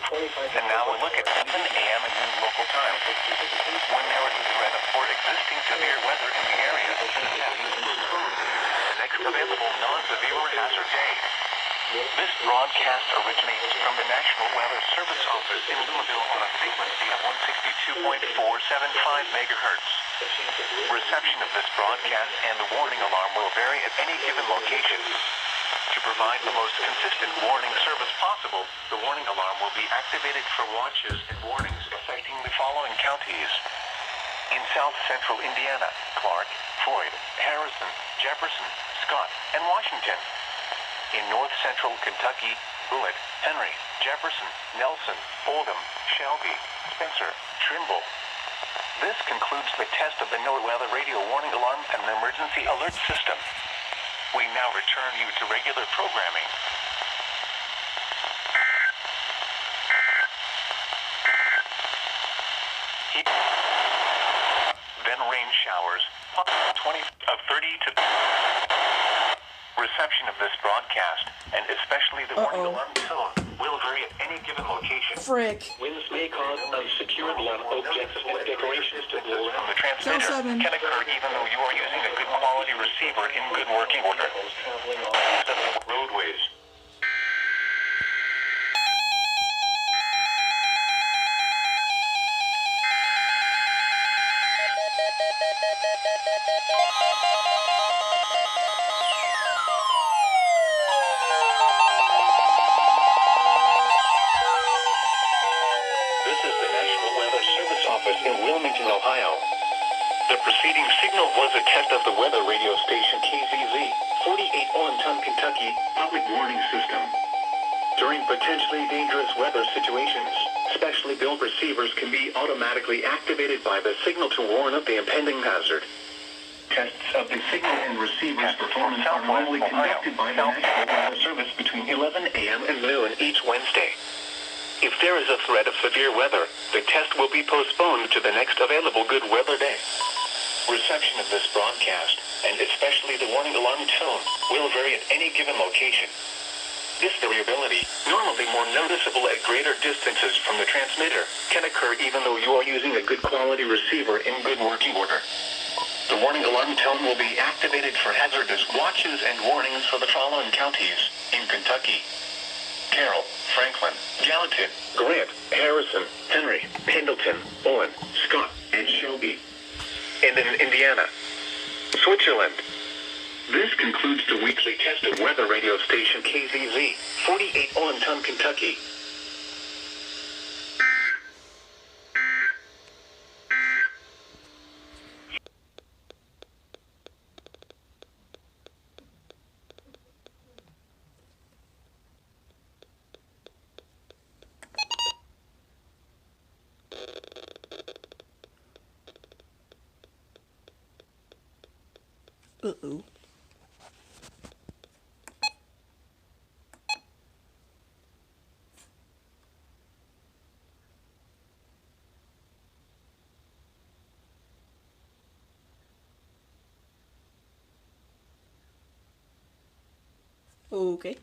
And now a look at 7 a.m. and noon local time. When there is a threat for existing severe weather in the area, the test is postponed to the next available non-severe hazard day. This broadcast originates from the National Weather Service Office in Louisville on a frequency of 162.475 megahertz. Reception of this broadcast and the warning alarm will vary at any given location. To provide the most consistent warning service possible, the warning alarm will be activated for watches and warnings affecting the following counties. In South Central Indiana, Clark, Floyd, Harrison, Jefferson, Scott, and Washington. In North Central Kentucky, Bullitt, Henry, Jefferson, Nelson, Oldham, Shelby, Spencer, Trimble. This concludes the test of the NOAA Weather Radio Warning Alarm and Emergency Alert System. We now return you to regular programming. Then rain showers, 20 of 30 to... Reception of this broadcast, and especially the warning alarm tone, will vary at any given location. Frick. Winds may cause unsecured lawn objects or decorations to blow around the transmitter. Can occur even though you are using a good quality receiver in good working order. Roadways. In Wilmington, Ohio. The preceding signal was a test of the weather radio station KZZ, 48 Allentown, Kentucky, public warning system. During potentially dangerous weather situations, specially built receivers can be automatically activated by the signal to warn of the impending hazard. Tests of the signal and receiver's performance are normally conducted by the National Weather Service between 11 a.m. and noon each Wednesday. If there is a threat of severe weather, the test will be postponed to the next available good weather day. Reception of this broadcast, and especially the warning alarm tone, will vary at any given location. This variability, normally more noticeable at greater distances from the transmitter, can occur even though you are using a good quality receiver in good working order. The warning alarm tone will be activated for hazardous watches and warnings for the following counties in Kentucky: Carroll, Franklin, Gallatin, Grant, Harrison, Henry, Pendleton, Owen, Scott, and Shelby. And in Indiana, Switzerland. This concludes the weekly test of weather radio station KZZ, 48 Allentown, Kentucky. Uh-oh. Okay.